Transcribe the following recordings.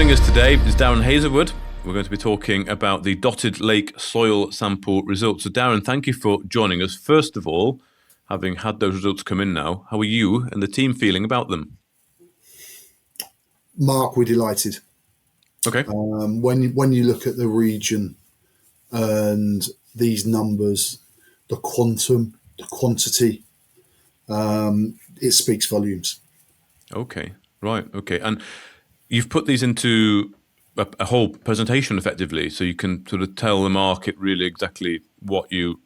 Joining us today is Darren Hazelwood. We're going to be talking about the Dotted Lake soil sample results. So Darren, thank you for joining us. First of all, having had those results come in now, how are you and the team feeling about them? Mark, we're delighted. Okay. When you look at the region and these numbers, the quantum, the quantity, it speaks volumes. Okay, right, okay. And you've put these into a whole presentation effectively, so you can sort of tell the market really exactly what you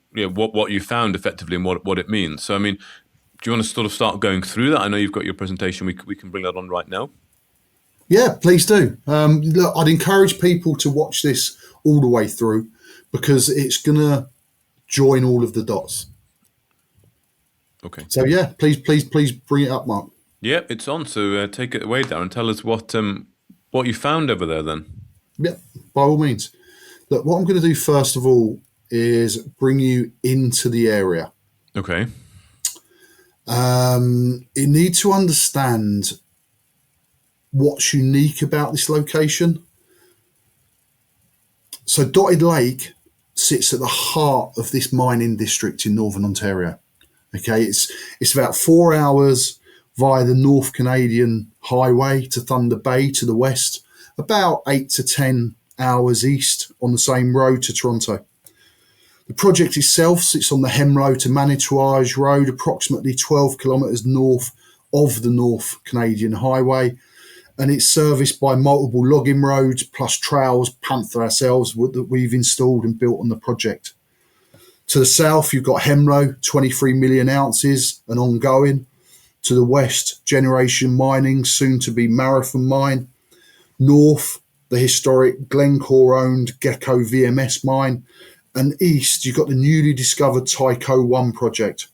found effectively and what it means. So, I mean, do you want to sort of start going through that? I know you've got your presentation. We can bring that on right now. Yeah, please do. Look, I'd encourage people to watch this all the way through because it's going to join all of the dots. Okay. So yeah, please bring it up, Mark. Yeah, it's on. So take it away, Darren. Tell us what you found over there then. Yeah, by all means. Look, what I'm going to do first of all is bring you into the area. Okay. You need to understand what's unique about this location. So Dotted Lake sits at the heart of this mining district in Northern Ontario. Okay, it's about 4 hours via the North Canadian Highway to Thunder Bay to the west, about 8 to 10 hours east on the same road to Toronto. The project itself sits on the Hemlo to Manitouage Road, approximately 12 kilometres north of the North Canadian Highway, and it's serviced by multiple logging roads plus trails, Panther ourselves, that we've installed and built on the project. To the south, you've got Hemlo, 23 million ounces and ongoing. To the west, Generation Mining, soon to be Marathon Mine. North, the historic Glencore-owned Gecko VMS mine. And east, you've got the newly discovered Tyco 1 project.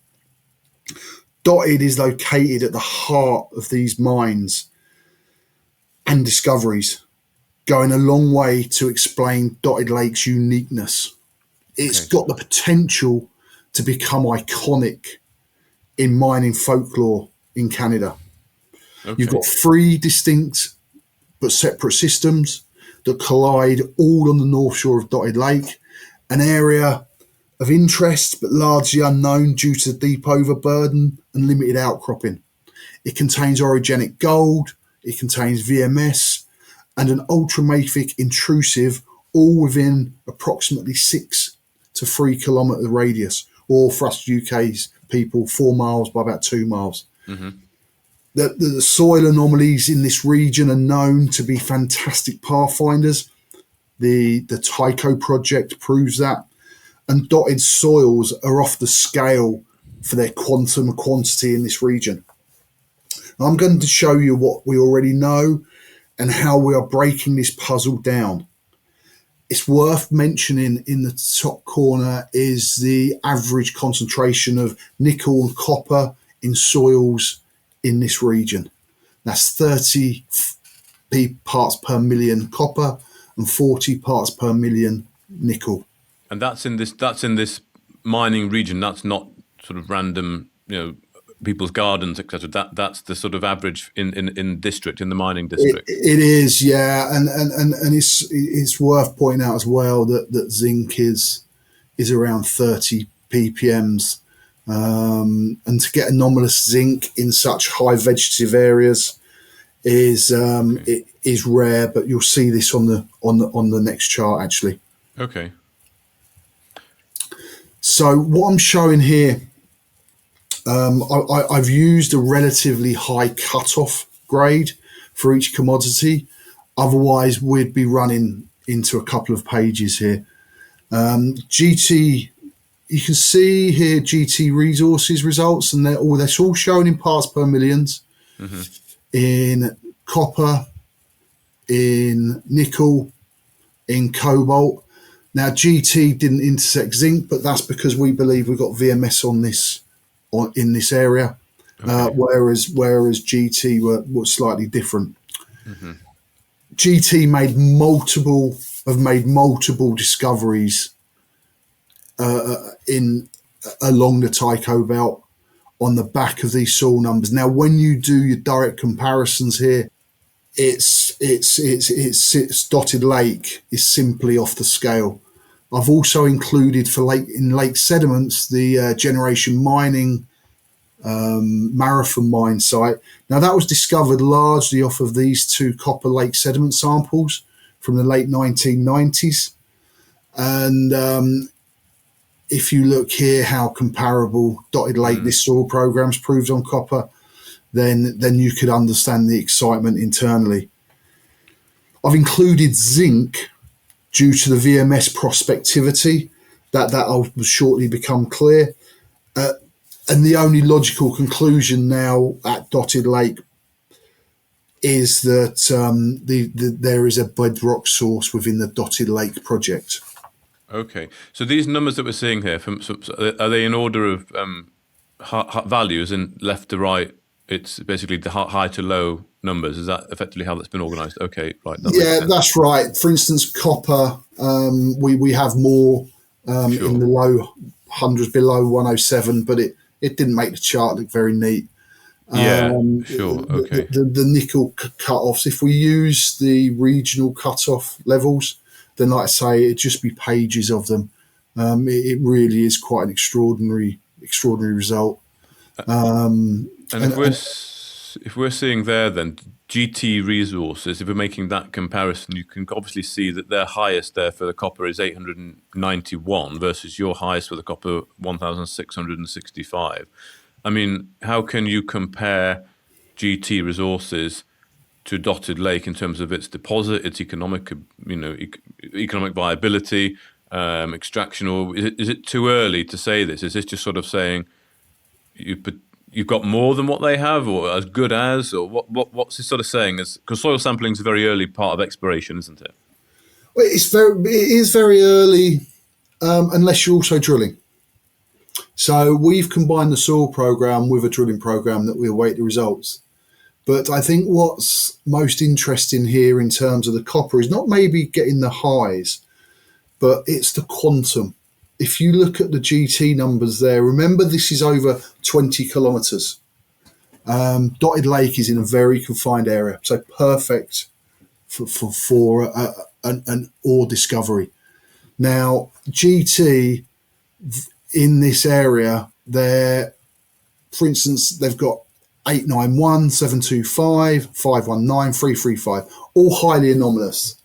Dotted is located at the heart of these mines and discoveries, going a long way to explain Dotted Lake's uniqueness. It's got the potential to become iconic in mining folklore in Canada. Okay. You've got 3 distinct but separate systems that collide all on the north shore of Dotted Lake, an area of interest but largely unknown due to deep overburden and limited outcropping. It contains orogenic gold, it contains VMS, and an ultramafic intrusive, all within approximately 6 to 3 kilometre radius, or for us UK's people, 4 miles by about 2 miles. Mm-hmm. The soil anomalies in this region are known to be fantastic pathfinders. The Tyco project proves that. And Dotted soils are off the scale for their quantum and quantity in this region. I'm going to show you what we already know and how we are breaking this puzzle down. It's worth mentioning in the top corner is the average concentration of nickel and copper in soils in this region. That's 30 parts per million copper and 40 parts per million nickel. And that's in this mining region. That's not sort of random, people's gardens, etc. That's the sort of average in district, in the mining district. It is, yeah, and it's worth pointing out as well that zinc is around 30 ppms, and to get anomalous zinc in such high vegetative areas is it is rare. But you'll see this on the next chart actually. Okay. So what I'm showing here. I've used a relatively high cutoff grade for each commodity. Otherwise, we'd be running into a couple of pages here. GT, you can see here GT resources results, and they're all shown in parts per millions. Mm-hmm. In copper, in nickel, in cobalt. Now, GT didn't intersect zinc, but that's because we believe we've got VMS on this. In this area, okay. whereas GT were slightly different. Mm-hmm. GT have made multiple discoveries along the Tyco belt on the back of these soil numbers. Now, when you do your direct comparisons here, it's Dotted Lake is simply off the scale. I've also included for lake sediments the Generation Mining Marathon mine site. Now that was discovered largely off of these two copper lake sediment samples from the late 1990s, and if you look here how comparable Dotted Lake this soil program's proved on copper, then you could understand the excitement internally. I've included zinc due to the VMS prospectivity that'll shortly become clear. And the only logical conclusion now at Dotted Lake is that there is a bedrock source within the Dotted Lake project. Okay, so these numbers that we're seeing here, are they in order of values in left to right? It's basically the high to low numbers. Is that effectively how that's been organised? Okay, right. That's right. For instance, copper, we have more in the low hundreds, below 107, but it didn't make the chart look very neat. Okay. The nickel cut-offs, if we use the regional cut-off levels, then like I say, it'd just be pages of them. It really is quite an extraordinary result. And if we're seeing there then GT resources, if we're making that comparison, you can obviously see that their highest there for the copper is 891 versus your highest for the copper 1,665. I mean, how can you compare GT resources to Dotted Lake in terms of its deposit, its economic viability, extraction, or is it too early to say this? Is this just sort of saying you've got more than what they have, or as good as, or what's this sort of saying? Because soil sampling is a very early part of exploration, isn't it? Well, it is very early, unless you're also drilling. So we've combined the soil program with a drilling program that we await the results. But I think what's most interesting here in terms of the copper is not maybe getting the highs, but it's the quantum. If you look at the GT numbers there, remember this is over 20 kilometres. Dotted Lake is in a very confined area, so perfect for an ore discovery. Now, GT in this area, for instance, they've got 891, 725, 519, 335, all highly anomalous,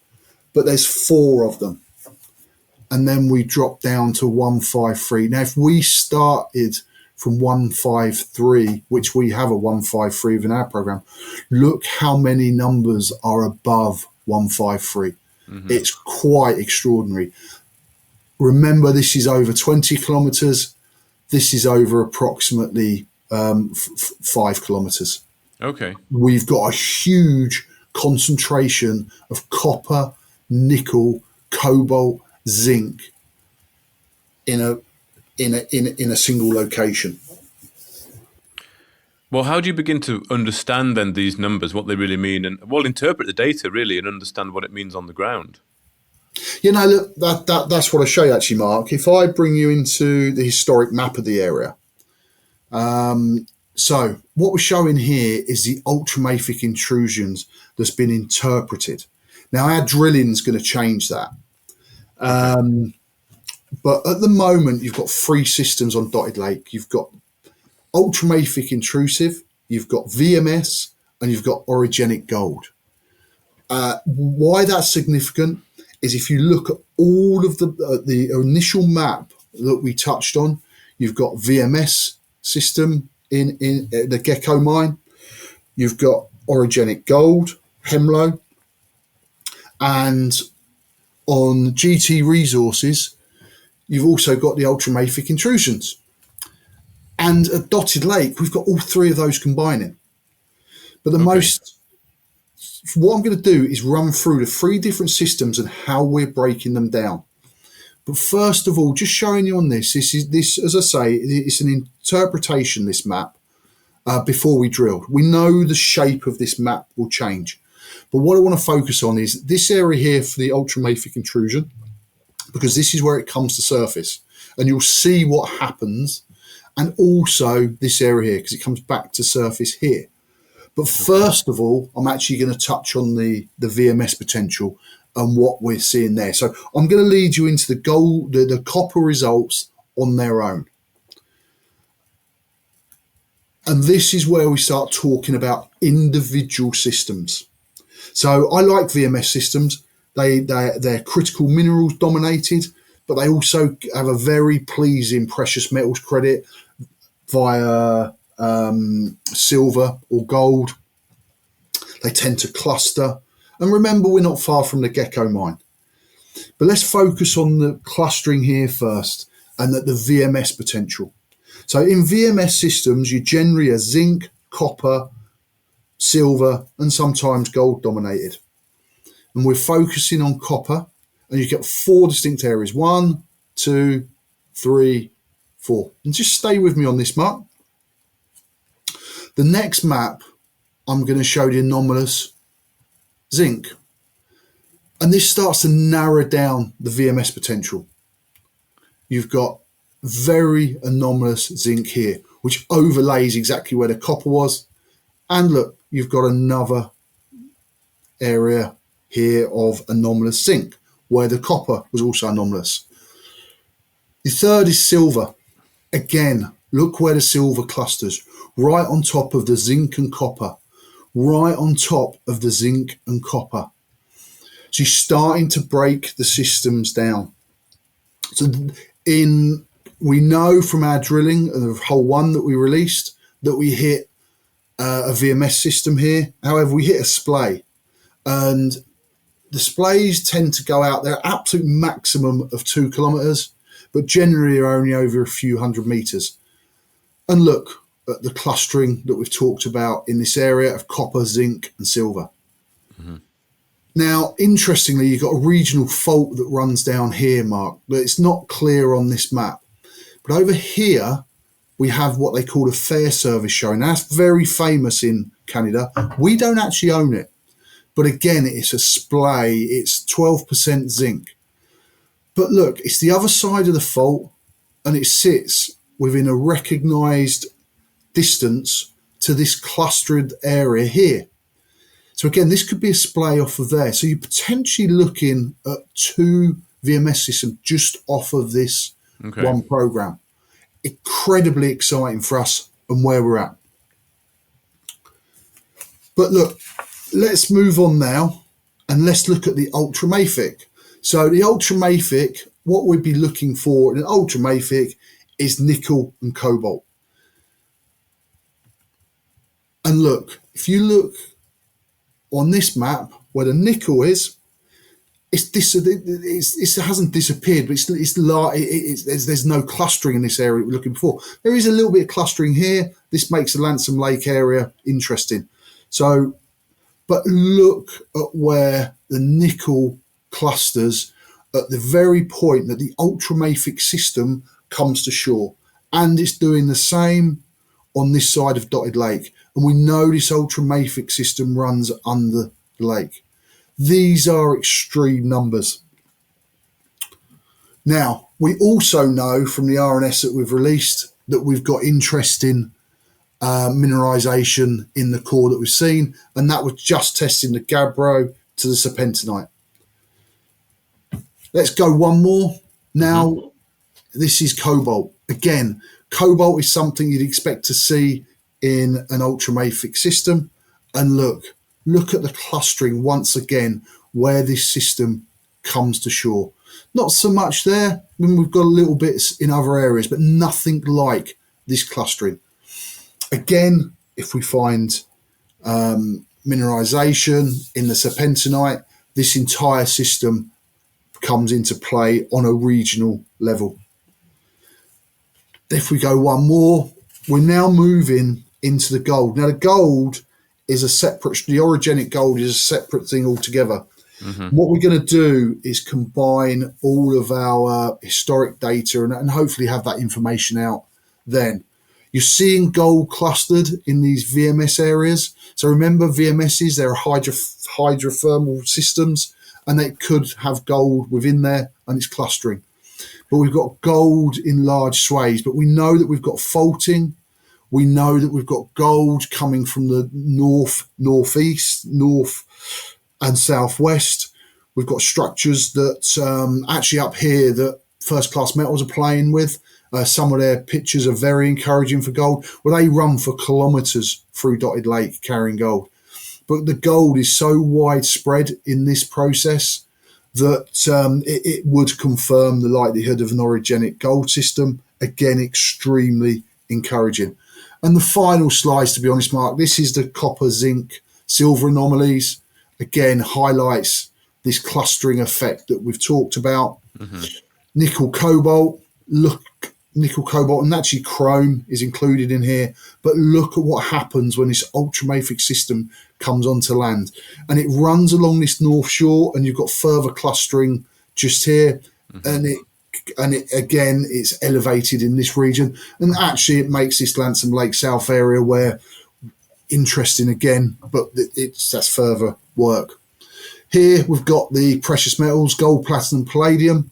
but there's 4 of them. And then we drop down to 153. Now, if we started from 153, which we have a 153 within our program, look how many numbers are above 153. Mm-hmm. It's quite extraordinary. Remember, this is over 20 kilometres. This is over approximately 5 kilometres. Okay. We've got a huge concentration of copper, nickel, cobalt, zinc in a single location. Well, how do you begin to understand then these numbers, what they really mean, and interpret the data really and understand what it means on the ground? Look, that's what I show you actually, Mark. If I bring you into the historic map of the area, so what we're showing here is the ultramafic intrusions that's been interpreted. Now our drilling is going to change that. But at the moment, you've got 3 systems on Dotted Lake. You've got ultramafic intrusive, you've got VMS, and you've got orogenic gold. Why that's significant is if you look at all of the initial map that we touched on, you've got VMS system in the Gecko mine, you've got orogenic gold, Hemlo, and on GT resources, you've also got the ultramafic intrusions. And at Dotted Lake, we've got all 3 of those combining. But what I'm going to do is run through the 3 different systems and how we're breaking them down. But first of all, just showing you on this, as I say, it's an interpretation, this map, before we drilled. We know the shape of this map will change. But what I want to focus on is this area here for the ultramafic intrusion, because this is where it comes to surface. And you'll see what happens. And also this area here, because it comes back to surface here. But first of all, I'm actually going to touch on the VMS potential and what we're seeing there. So I'm going to lead you into the copper results on their own. And this is where we start talking about individual systems. So I like VMS systems. They're critical minerals dominated, but they also have a very pleasing precious metals credit via silver or gold. They tend to cluster. And remember, we're not far from the Gecko mine. But let's focus on the clustering here first and the VMS potential. So in VMS systems, you generally are zinc, copper, silver, and sometimes gold dominated. And we're focusing on copper, and you get 4 distinct areas. 1, 2, 3, 4. And just stay with me on this map. The next map, I'm going to show the anomalous zinc. And this starts to narrow down the VMS potential. You've got very anomalous zinc here, which overlays exactly where the copper was. And look, you've got another area here of anomalous zinc, where the copper was also anomalous. The third is silver. Again, look where the silver clusters, right on top of the zinc and copper, right on top of the zinc and copper. So you're starting to break the systems down. So we know from our drilling, the hole 1 that we released, that we hit a VMS system here. However, we hit a splay, and the splays tend to go out their absolute maximum of 2 kilometers, but generally are only over a few hundred meters. And look at the clustering that we've talked about in this area of copper, zinc, and silver. Mm-hmm. Now, interestingly, you've got a regional fault that runs down here, Mark, but it's not clear on this map. But over here, we have what they call a fair service show. Now, that's very famous in Canada. We don't actually own it. But again, it's a splay. It's 12% zinc. But look, it's the other side of the fault, and it sits within a recognised distance to this clustered area here. So again, this could be a splay off of there. So you're potentially looking at 2 VMS systems just off of this one program. Incredibly exciting for us and where we're at. But look, let's move on now and let's look at the ultra mafic. So the ultra mafic, what we'd be looking for in an ultra mafic is nickel and cobalt. And look, if you look on this map where the nickel is, it hasn't disappeared, but there's no clustering in this area we're looking for. There is a little bit of clustering here. This makes the Lansom Lake area interesting. So, but look at where the nickel clusters at the very point that the ultramafic system comes to shore. And it's doing the same on this side of Dotted Lake. And we know this ultramafic system runs under the lake. These are extreme numbers. Now, we also know from the RNS that we've released that we've got interesting mineralisation in the core that we've seen, and that was just testing the gabbro to the serpentinite. Let's go one more. Now, this is cobalt. Again, cobalt is something you'd expect to see in an ultramafic system. And look at the clustering once again where this system comes to shore. Not so much there. I mean, we've got little bits in other areas, but nothing like this clustering. Again, if we find mineralisation in the serpentinite, this entire system comes into play on a regional level. If we go one more, we're now moving into the gold. Now, the gold is a separate, the orogenic gold is a separate thing altogether. What we're going to do is combine all of our historic data and hopefully have that information out then. You're seeing gold clustered in these VMS areas. So remember, VMSs, they're hydrothermal systems, and they could have gold within there, and it's clustering. But we've got gold in large sways, but we know that we've got faulting. We know that we've got gold coming from the north, northeast, north and southwest. We've got structures that actually up here that First Class Metals are playing with. Some of their pictures are very encouraging for gold. Well, they run for kilometres through Dotted Lake carrying gold. But the gold is so widespread in this process that it would confirm the likelihood of an orogenic gold system. Again, extremely encouraging. And the final slice, to be honest, Mark, this is the copper, zinc, silver anomalies. Again, highlights this clustering effect that we've talked about. Mm-hmm. Nickel, cobalt, nickel, cobalt, and actually chrome is included in here. But look at what happens when this ultramafic system comes onto land. And it runs along this north shore, and you've got further clustering just here. Mm-hmm. And it again, it's elevated in this region. And actually, it makes this Lansom Lake South area where interesting again, but that's further work. Here we've got the precious metals, gold, platinum, palladium,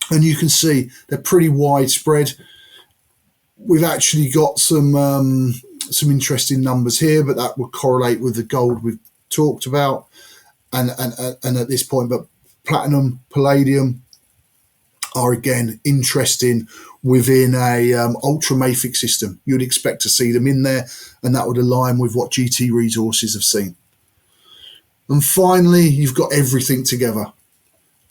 and you can see they're pretty widespread. We've actually got some interesting numbers here, but that would correlate with the gold we've talked about, and at this point, but platinum, palladium are again interesting within a ultramafic system. You'd expect to see them in there, and that would align with what GT Resources have seen. And finally, you've got everything together,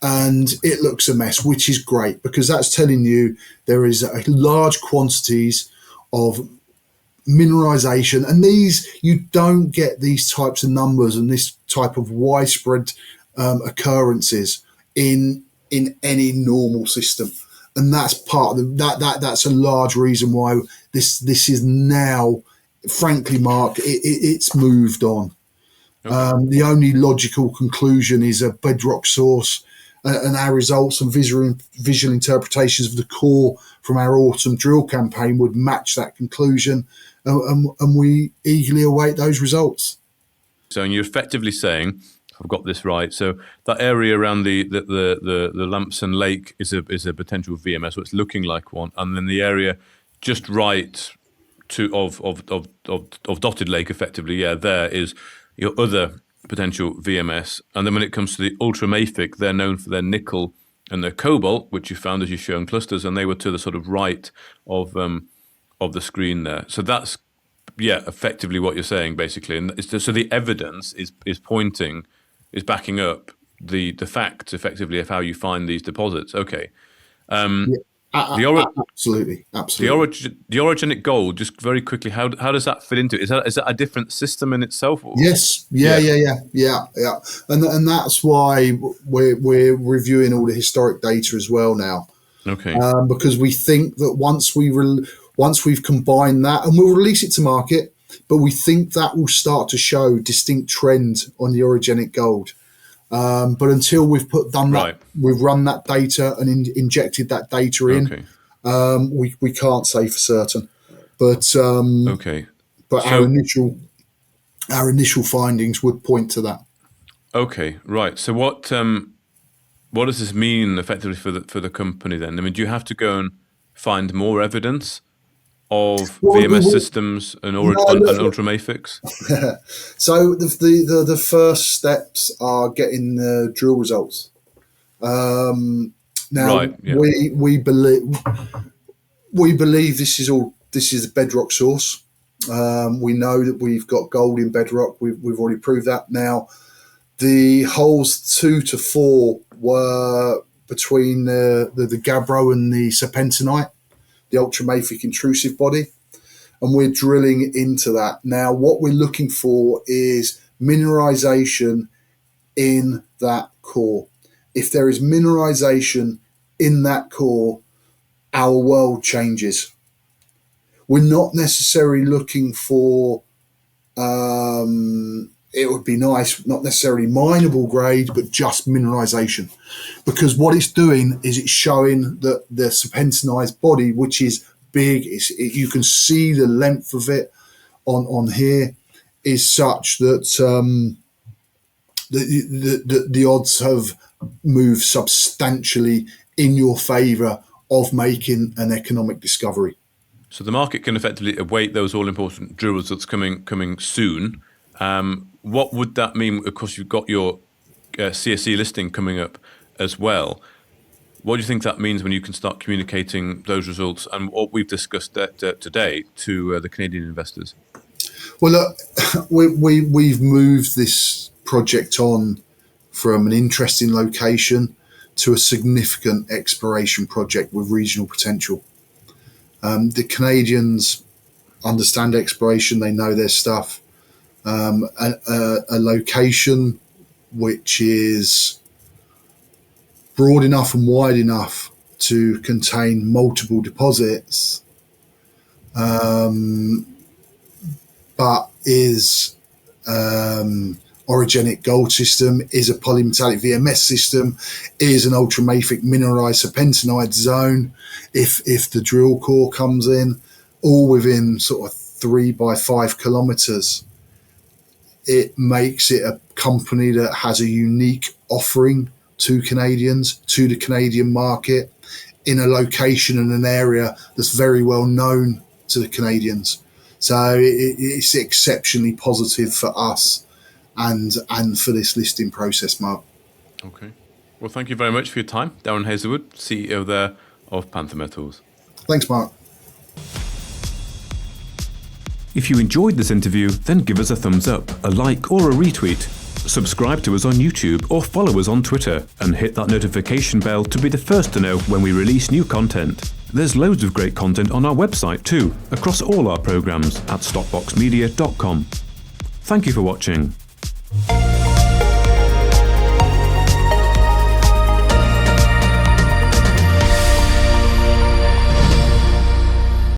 and it looks a mess, which is great because that's telling you there is a large quantities of mineralization, and these, you don't get these types of numbers and this type of widespread occurrences in any normal system. And that's part of that's a large reason why this is now, frankly, Mark, it's moved on. Okay. The only logical conclusion is a bedrock source, and our results and visual interpretations of the core from our autumn drill campaign would match that conclusion, and we eagerly await those results. So you're effectively saying, I've got this right, so that area around the Lampson Lake is a potential VMS, so it's looking like one, and then the area just right of Dotted Lake, effectively, there is your other potential VMS. And then when it comes to the ultramafic, they're known for their nickel and their cobalt, which you found as you show in clusters, and they were to the sort of right of the screen there. So that's effectively what you're saying, basically. And so the evidence is backing up the facts, effectively, of how you find these deposits. Okay. Absolutely. The orogenic gold, just very quickly, how does that fit into it? Is that a different system in itself? Or? Yes. Yeah. And that's why we're reviewing all the historic data as well now. Okay. Because we think that once we've combined that, and we'll release it to market, but we think that will start to show distinct trend on the orogenic gold. But until we've we've run that data and injected that data in, we can't say for certain. But But our initial findings would point to that. Okay, right. So what does this mean effectively for the company then? I mean, do you have to go and find more evidence of VMS systems and ultramafics? So the first steps are getting the drill results. We believe this is a bedrock source. We know that we've got gold in bedrock. We've already proved that. Now, the holes 2 to 4 were between the gabbro and the serpentinite, the ultramafic intrusive body, and we're drilling into that. Now, what we're looking for is mineralization in that core. If there is mineralization in that core, our world changes. We're not necessarily looking for, it would be nice, not necessarily mineable grade, but just mineralization. Because what it's doing is it's showing that the serpentinized body, which is big, you can see the length of it on here, is such that the odds have moved substantially in your favor of making an economic discovery. So the market can effectively await those all-important drill results coming soon. What would that mean? Of course, you've got your CSE listing coming up as well. What do you think that means when you can start communicating those results and what we've discussed today to the Canadian investors? Well, look, we've moved this project on from an interesting location to a significant exploration project with regional potential. The Canadians understand exploration; they know their stuff. A location which is broad enough and wide enough to contain multiple deposits, but is orogenic gold system, is a polymetallic VMS system, is an ultramafic mineralized serpentinite zone. If the drill core comes in, all within sort of 3 by 5 kilometers, it makes it a company that has a unique offering to Canadians, to the Canadian market, in a location and an area that's very well known to the Canadians. So it's exceptionally positive for us and for this listing process, Mark. Okay. Well, thank you very much for your time. Darren Hazelwood, CEO there of Panther Metals. Thanks, Mark. If you enjoyed this interview, then give us a thumbs up, a like or a retweet. Subscribe to us on YouTube or follow us on Twitter and hit that notification bell to be the first to know when we release new content. There's loads of great content on our website too, across all our programs at stockboxmedia.com. Thank you for watching.